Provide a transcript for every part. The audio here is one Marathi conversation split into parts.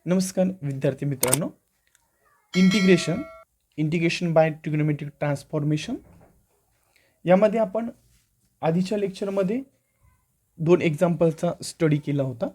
नमस्कार विद्यार्थी मित्रांनो, इंटिग्रेशन बाय ट्रिग्नोमेट्रिक ट्रान्सफॉर्मेशन यामध्ये आपण आधीच्या लेक्चरमध्ये दोन एक्झाम्पलचा स्टडी केला होता.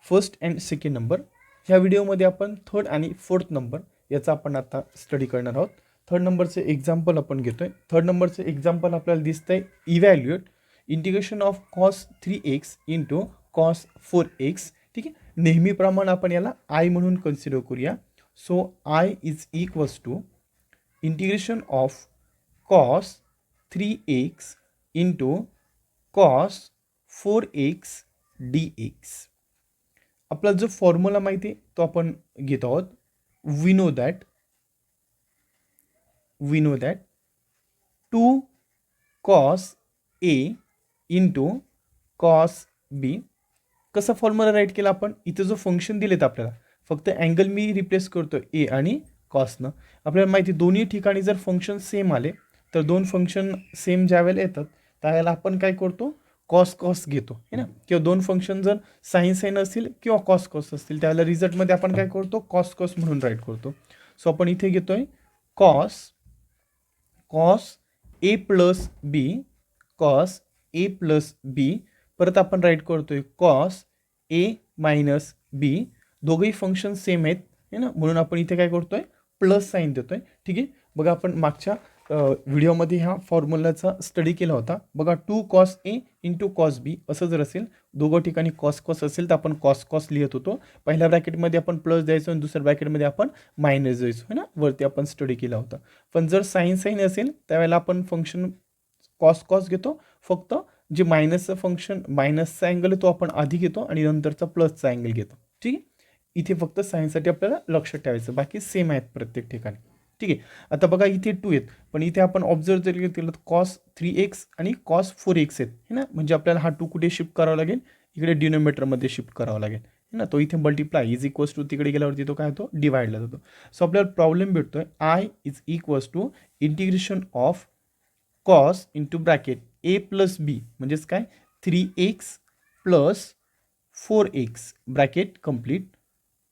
First and second number. ह्या व्हिडिओमध्ये आपण थर्ड आणि फोर्थ नंबर याचा आपण आता स्टडी करणार आहोत. थर्ड नंबरचे एक्झाम्पल आपण घेतोय. थर्ड नंबरचे एक्झाम्पल आपल्याला दिसतंय evaluate integration of cos 3x into cos 4x. ठीक आहे, नेहमीप्रमाणे आपण याला आय म्हणून कन्सिडर करूया. So I is equals to integration of cos 3x into cos 4x dx. आपला जो फॉर्म्युला माहिती आहे तो आपण घेत आहोत. We know that 2 cos A into cos B. कसा फॉर्म्युला राईट केला आपण? इथे जो फंक्शन दिलेत आपल्याला, फक्त अँगल मी रिप्लेस करतो ए आणि कॉसनं. आपल्याला माहिती दोन्ही ठिकाणी जर फंक्शन सेम आले तर दोन फंक्शन सेम ज्या वेळेला येतात त्यावेळेला आपण काय करतो, कॉस घेतो है ना. किंवा दोन फंक्शन जर साईन असतील किंवा कॉस असतील त्यावेळेला रिझल्टमध्ये आपण काय करतो, कॉस म्हणून राईट करतो. सो आपण इथे घेतोय कॉस ए प्लस बी, परत आपण राईट करतोय कॉस ए मायनस बी. दोघंही फंक्शन सेम आहेत है ना, म्हणून आपण इथे काय करतोय, प्लस साईन देतोय. ठीक आहे, बघा आपण मागच्या व्हिडिओमध्ये ह्या फॉर्म्युलाचा स्टडी केला होता. बघा 2 cos A इंटू कॉस बी असं जर असेल, दोघं ठिकाणी कॉस असेल तर आपण कॉस लिहित होतो. पहिल्या ब्रॅकेटमध्ये आपण प्लस द्यायचो आणि दुसऱ्या ब्रॅकेटमध्ये आपण मायनस द्यायचो है ना, वरती आपण स्टडी केला होता. पण जर साईन असेल त्यावेळेला आपण फंक्शन कॉस घेतो. फक्त जे मायनसचं फंक्शन मायनसचा अँगल आहे तो आपण आधी घेतो आणि नंतरचा प्लसचा अँगल घेतो. ठीक आहे, इथे फक्त साईनसाठी आपल्याला लक्षात ठेवायचं, बाकी सेम आहेत प्रत्येक ठिकाणी. ठीक आहे, आता बघा इथे 2 आहेत पण इथे आपण ऑब्झर्व जर केलं तर कॉस 3x आणि कॉस 4x आहेत है ना. म्हणजे आपल्याला हा 2 कुठे शिफ्ट करावा लागेल, इकडे डिनोमिनेटरमध्ये शिफ्ट करावा लागेल है ना. तो इथे मल्टिप्लाय इज इक्वल्स टू तिकडे गेल्यावरती तो काय होतो, डिवाइडला जातो. सो आपल्याला प्रॉब्लेम भेटतोय I is equals to integration of cos into bracket A plus B म्हणजेच काय 3x plus 4x bracket complete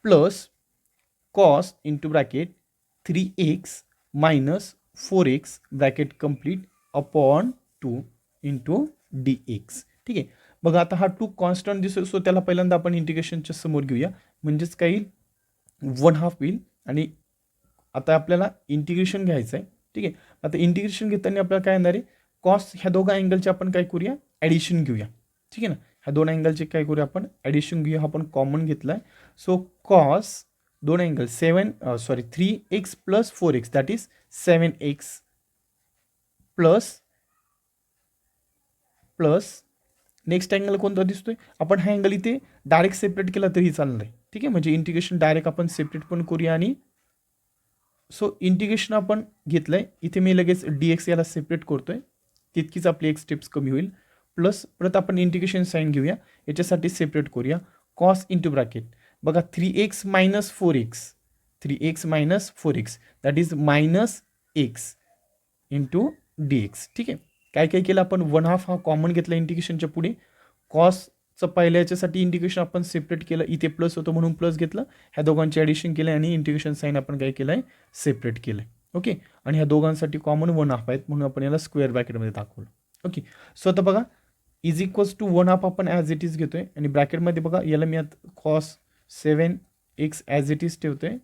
plus cos into bracket 3x minus 4x bracket complete upon 2 into dx. ठीक आहे, बघा आता हा 2 कॉन्स्टंट दिसतो. सो त्याला पहिल्यांदा आपण इंटिग्रेशनच्या समोर घेऊया, म्हणजेच काय येईल 1/2 होईल. आणि आता आपल्याला इंटिग्रेशन घ्यायचं आहे. ठीक आहे, आता इंटिग्रेशन घेताना आपल्याला काय येणार आहे, कॉस ह्या दोघा अँगलचे आपण काय करूया, ॲडिशन घेऊया. ठीक आहे ना, ह्या दोन अँगलचे काय करूया आपण, ॲडिशन घेऊया. आपण कॉमन घेतला आहे. सो कॉस दोन angle 3x plus 4x that is 7x plus next angle कोणता दिसतोय, आपण हा अँगल इथे डायरेक्ट सेपरेट केला तरी चालणार आहे. ठीक आहे, म्हणजे इंटिग्रेशन डायरेक्ट आपण सेपरेट पण करूया. आणि सो इंटिग्रेशन आपण घेतलंय इथे, मी लगेच dx याला सेपरेट करतोय, तितकीच आपली एक स्टेप्स कमी होईल. प्लस परत आपण इंटिग्रेशन साईन घेऊया, याच्यासाठी सेपरेट करूया. कॉस इंटू ब्रॅकेट बघा 3x minus 4x that is minus x into dx. ठीक आहे, काय केलं आपण 1/2 हा कॉमन घेतला इंटिग्रेशनच्या पुढे. कॉसचं पहिल्या याच्यासाठी इंटिग्रेशन आपण सेपरेट केलं, इथे प्लस होतं म्हणून प्लस घेतलं, ह्या दोघांचे ॲडिशन केलं आणि इंटिग्रेशन साईन आपण काय केलं आहे, सेपरेट केलं. ओके, आणि ह्या दोघांसाठी कॉमन 1/2 आहेत म्हणून आपण याला स्क्वेअर ब्रॅकेटमध्ये दाखवलं. ओके, सो आता बघा इज इक्वल्स टू 1/2 आपण ॲज इट इज घेतोय आणि ब्रॅकेटमध्ये बघा याला मी आता cos 7x as it is ठेवतोय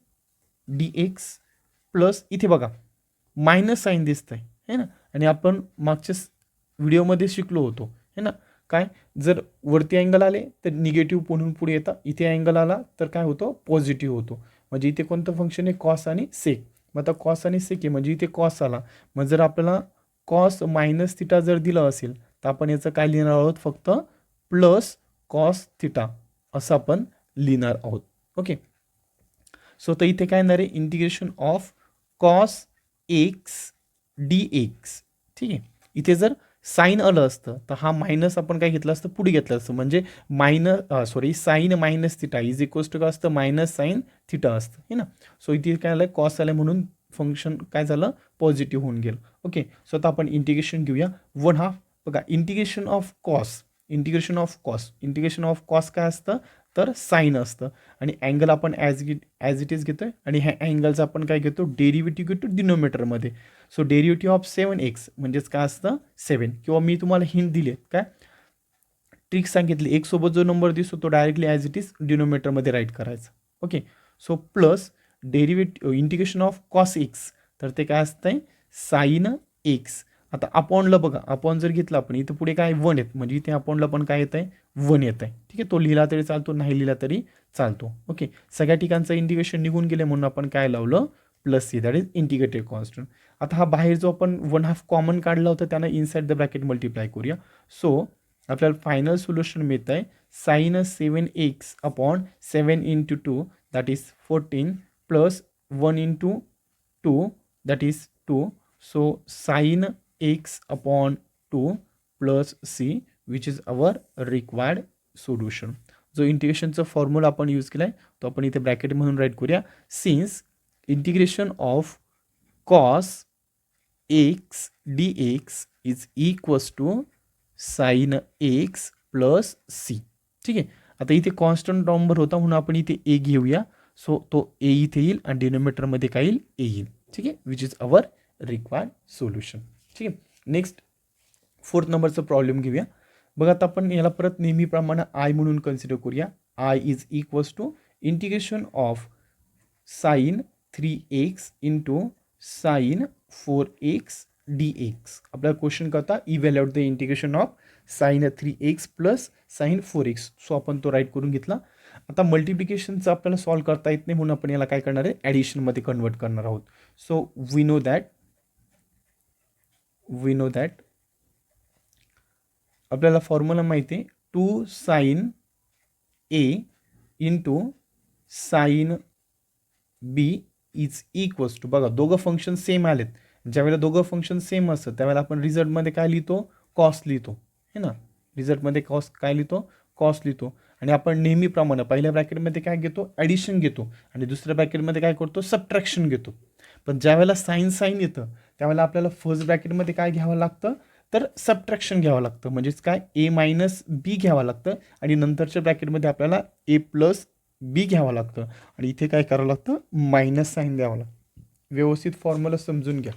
dx प्लस इथे बघा मायनस साईन दिसतंय है ना. आणि आपण मागच्या व्हिडिओमध्ये शिकलो होतो है ना, काय जर वरती अँगल आले तर निगेटिव्ह पुढून पुढे येतात, इथे अँगल आला तर काय होतो, पॉझिटिव्ह होतो. म्हणजे इथे कोणतं फंक्शन आहे, कॉस आणि सेक. मग आता कॉस आणि सेक आहे म्हणजे इथे कॉस आला. मग जर आपल्याला कॉस मायनस थिटा जर दिलं असेल तर आपण याचं काय लिहिणार आहोत, फक्त प्लस कॉस थिटा असं आपण लिहिणार आहोत. ओके, सो तर इथे काय येणार आहे, integration of cos x dx. ठीक आहे, इथे जर साईन आलं असतं तर हा मायनस आपण काय घेतलं असतं, पुढे घेतलं असतं. म्हणजे sine minus theta is equals to काय असतं, मायनस साईन थिटा असतं है ना. सो इथे काय आलं, कॉस आलं म्हणून फंक्शन काय झालं, पॉझिटिव्ह होऊन गेलं. ओके, सो आता आपण इंटिग्रेशन घेऊया 1/2. बघा इंटिग्रेशन ऑफ कॉस काय असतं, तर साईन असतं आणि अँगल आपण ॲज इट इज घेतो आहे आणि ह्या अँगलचा आपण काय घेतो डेरिव्हेटिव्ह घेतो डिनोमिनेटरमध्ये. सो डेरिव्हेटिव्ह ऑफ 7x म्हणजेच काय असतं 7 किंवा मी तुम्हाला हिंट दिली काय ट्रिक सांगितली एक सोबत जो नंबर दिसतो तो डायरेक्टली ॲज इट इज डिनोमिनेटरमध्ये राईट करायचा. Okay so plus derivative integration of cos x तर ते काय असतंय साईन एक्स. आता अपॉनला बघा अपॉन जर घेतला आपण इथं पुढे काय 1 येत म्हणजे इथे अपॉनला पण काय येत आहे 1 येत आहे. ठीक आहे तो लिहिला तरी चालतो नाही लिहिला तरी चालतो. ओके सगळ्या ठिकाणचं इंटिग्रेशन निघून गेले म्हणून आपण काय लावलं plus see that is integrated constant. आता हा बाहेर जो आपण 1/2 कॉमन काढला होता त्यानं इनसाइड द ब्रॅकेट मल्टिप्लाय करूया. सो आपल्याला फायनल सोल्युशन मिळत आहे sine 7x upon 7 into 2 that is 14 plus 1 into 2 that is 2. So sine x upon 2 plus c which is our required solution. जो इंटिग्रेशनचा फॉर्म्युला आपण यूज केला आहे तो आपण इथे ब्रॅकेट म्हणून राईट करूया. Since integration of cos x d x is equals to sine x plus C. ठीक आहे आता इथे कॉन्स्टंट नंबर होता म्हणून आपण इथे ए घेऊया. सो तो ए इथे येईल आणि डिनोमिनेटरमध्ये काय येईल ए येईल. ठीक आहे which is our required solution. ठीक आहे नेक्स्ट 4th नंबरचा प्रॉब्लेम घेऊया. बघा आता आपण याला परत नेहमीप्रमाणे आय म्हणून कन्सिडर करूया. I is equals to integration of sine 3x into sine 4x dx. आपल्याला क्वेश्चन करता evaluate the integration of sine 3x plus sine 4x. So आपण तो राईट करून घेतला. आता मल्टिप्लिकेशनचं आपल्याला सॉल्व्ह करता येत नाही म्हणून आपण याला काय करणार आहे ॲडिशनमध्ये कन्वर्ट करणार आहोत. सो वी नो दॅट आपल्याला फॉर्म्युला माहिती आहे 2 sine A into sine B is equals to बघा दोघं फंक्शन सेम आलेत. ज्यावेळेला दोघं फंक्शन सेम असतं त्यावेळेला आपण रिझल्टमध्ये काय लिहितो कॉस लिहितो है ना. रिझल्टमध्ये काय लिहितो कॉस लिहितो आणि आपण नेहमीप्रमाणे पहिल्या ब्रॅकेटमध्ये काय घेतो ॲडिशन घेतो आणि दुसऱ्या ब्रॅकेटमध्ये काय करतो सबट्रॅक्शन घेतो. पण ज्यावेळेला साईन येतं त्यावेळेला आपल्याला फर्स्ट ब्रॅकेटमध्ये काय घ्यावं लागतं तर सबट्रॅक्शन घ्यावं लागतं म्हणजेच काय ए मायनस बी घ्यावं लागतं आणि नंतरच्या ब्रॅकेटमध्ये आपल्याला ए प्लस बी घ्यावं लागतं आणि इथे काय करावं लागतं मायनस साईन द्यावं लागतं. व्यवस्थित फॉर्म्युला समजून घ्या.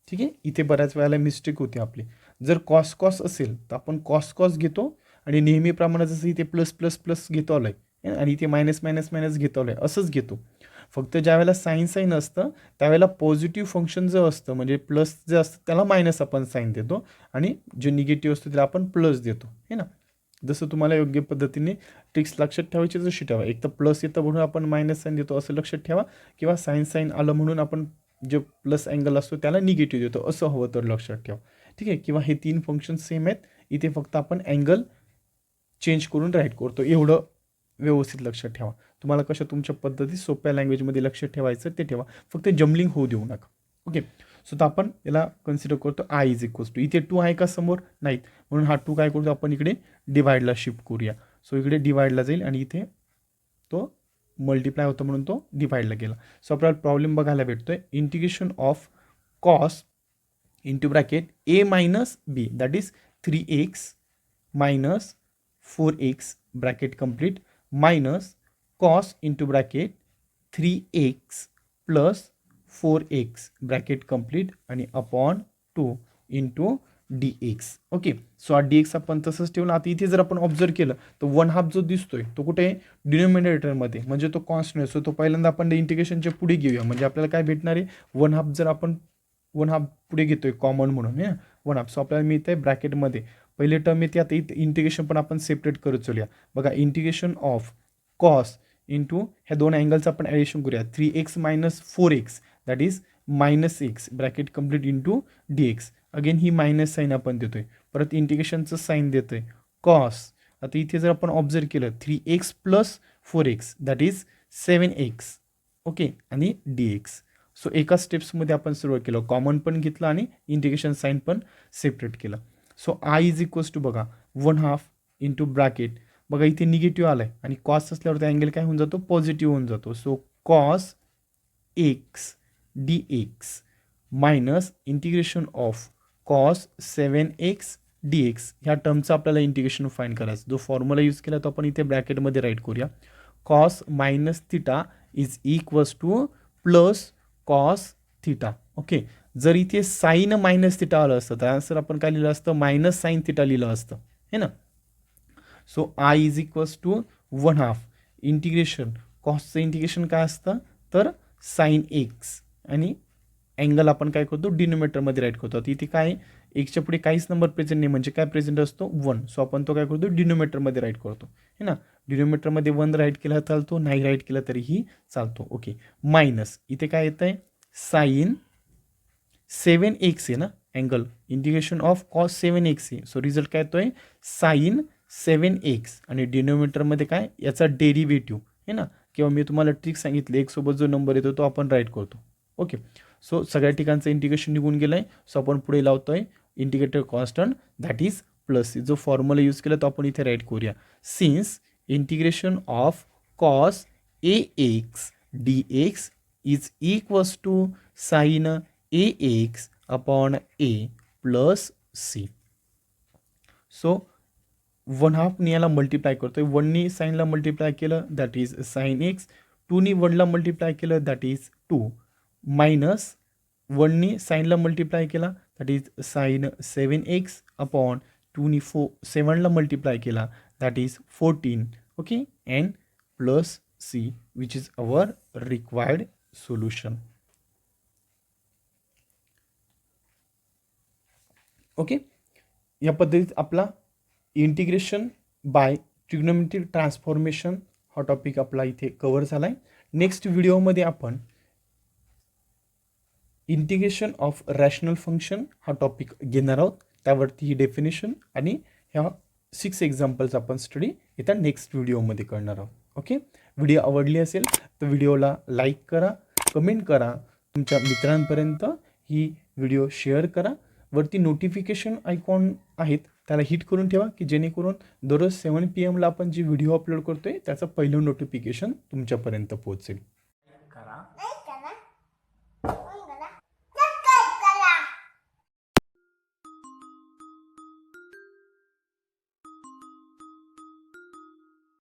ठीक आहे इथे बऱ्याच वेळेला मिस्टेक होते आपली. जर कॉस असेल तर आपण कॉस घेतो आणि नेहमीप्रमाणे जसं इथे प्लस घेतो आलं आहे आणि इथे मायनस घेतो आलं आहे असंच घेतो. फक्त ज्यावेळेला साईन असतं त्यावेळेला पॉझिटिव्ह फंक्शन जे असतं म्हणजे प्लस जे असतं त्याला मायनस आपण साईन देतो आणि जे निगेटिव्ह असतं त्याला आपण प्लस देतो है ना. जसं तुम्हाला योग्य पद्धतीने ट्रिक्स लक्षात ठेवायची जशी ठेवा. एक तर प्लस येतं म्हणून आपण मायनस साईन देतो असं लक्षात ठेवा किंवा साईन आलं म्हणून आपण जे प्लस अँगल असतो त्याला निगेटिव्ह देतो असं हवं तर लक्षात ठेवा. ठीक आहे किंवा हे 3 फंक्शन सेम आहेत इथे फक्त आपण अँगल चेंज करून राईट करतो एवढं व्यवस्थित लक्षात ठेवा. तुम्हाला कशा तुमच्या पद्धती सोप्या लँग्वेजमध्ये लक्षात ठेवायचं ते ठेवा फक्त जम्बलिंग होऊ देऊ नका. ओके सो तर आपण याला कन्सिडर करतो आय इज इक्वल्स टू इथे 2 आहे का समोर नाहीत म्हणून हा 2 काय करतो आपण इकडे डिवाइडला शिफ्ट करूया. सो इकडे डिवाइडला जाईल आणि इथे तो मल्टिप्लाय होतं म्हणून तो डिवाइडला गेला. सो आपल्याला प्रॉब्लेम बघायला भेटतोय integration of cos into bracket A minus B that is 3x minus 4x bracket complete minus cos into bracket 3x plus 4x bracket complete आणि upon 2 into dx. Okay so हा dx आपण तसंच ठेवलं. आता इथे जर आपण ऑब्झर्व केलं तर 1/2 जो दिसतोय तो कुठे डिनोमिनेटरमध्ये म्हणजे तो कॉन्स्टंट असतो. तो पहिल्यांदा आपण इंटिग्रेशनच्या पुढे घेऊया म्हणजे आपल्याला काय भेटणार आहे 1/2 जर आपण 1/2 पुढे घेतोय कॉमन म्हणून है 1/2. सो आपल्याला मिळतं आहे ब्रॅकेटमध्ये पहिले टर्म येते. आता इथे इंटिग्रेशन पण आपण सेपरेट करत चलूया. बघा इंटिग्रेशन ऑफ कॉस इंटू ह्या दोन अँगलचं आपण ॲडिशन करूया 3x minus 4x that is minus x bracket complete into dx. Again ही मायनस साईन आपण देतोय परत इंटिग्रेशनचं साईन देतोय कॉस. आता इथे जर आपण ऑब्झर्व केलं 3x plus 4x that is 7x okay आणि dx. सो एका स्टेप्समध्ये आपण सुरुवात केलं कॉमन पण घेतलं आणि इंटिग्रेशन साईन पण सेपरेट केलं. So I is equals to बघा 1/2 इंटू ब्रॅकेट बघा इथे निगेटिव्ह आलं आहे आणि कॉस असल्यावर त्या अँगल काय होऊन जातो पॉझिटिव्ह होऊन जातो. So cos x dx minus integration of cos 7x D x ह्या टर्मचं आपल्याला इंटिग्रेशन फाईंड करायचं. जो फॉर्म्युला यूज केला तो आपण इथे ब्रॅकेटमध्ये राईट करूया. Cos minus theta is equals two plus cos theta. Okay, जर इथे साईन मायनस थिटा आलं असतं तर आन्सर आपण काय लिहिलं असतं, मायनस साईन थिटा लिहिलं असतं, है ना. So I is equals to 1/2 integration. कॉसचं इंटिग्रेशन काय असतं तर साईन एक्स आणि अँगल आपण काय करतो डिनोमिनेटरमध्ये राईट करतो. इथे काय एक्सच्या पुढे काहीच नंबर प्रेझेंट नाही म्हणजे काय प्रेझेंट असतो 1. सो आपण तो काय करतो डिनोमिनेटरमध्ये राईट करतो, है ना. डिनोमिनेटरमध्ये 1 राईट केला चालतो, नाही राईट केला तरीही चालतो. ओके, मायनस इथे काय येतं आहे साईन 7x आहे ना angle, integration of cos 7x आहे. सो रिझल्ट काय येतोय साईन 7x आणि डिनोमिनेटरमध्ये काय याचा डेरिव्हेटिव्ह आहे ना, किंवा मी तुम्हाला ट्रिक सांगितली एक सोबत जो नंबर येतो तो आपण राईट करतो. ओके, सो सगळ्या ठिकाणचं इंटिग्रेशन निघून गेलं आहे. सो आपण पुढे लावतोय integrator constant that is plus. जो फॉर्म्युला यूज केला तो आपण इथे राईट करूया. Since integration of cos ax dx is equals to sine ax upon a plus c. So 1/2 याला मल्टिप्लाय करतोय, 1नी साईनला मल्टिप्लाय केलं दॅट इज साईन एक्स, 2नी 1ला मल्टिप्लाय केलं दॅट इज 2, मायनस 1नी साईनला मल्टिप्लाय केला that is sine 7x upon 2नी 7ला मल्टिप्लाय केला that is 14. Okay, and plus C which is our required solution. Okay, या पद्धतीत आपला इंटिग्रेशन बाय ट्रिग्नोमेट्रिक ट्रान्सफॉर्मेशन हा टॉपिक आपला इथे कव्हर झाला आहे. नेक्स्ट व्हिडिओमध्ये आपण इंटिग्रेशन ऑफ रॅशनल फंक्शन हा टॉपिक घेणार आहोत. त्यावरती ही डेफिनेशन आणि ह्या 6 एक्झाम्पल्स आपण स्टडी येत्या नेक्स्ट व्हिडिओमध्ये करणार आहोत. ओके, व्हिडिओ आवडली असेल तर व्हिडिओला लाईक करा, कमेंट करा, तुमच्या मित्रांपर्यंत ही व्हिडिओ शेअर करा. वरती नोटिफिकेशन आयकॉन आहेत त्याला हिट करून ठेवा की जेणेकरून दररोज 7 PM आपण जी व्हिडिओ अपलोड करतोय त्याचं पहिलं नोटिफिकेशन तुमच्यापर्यंत पोहोचेल.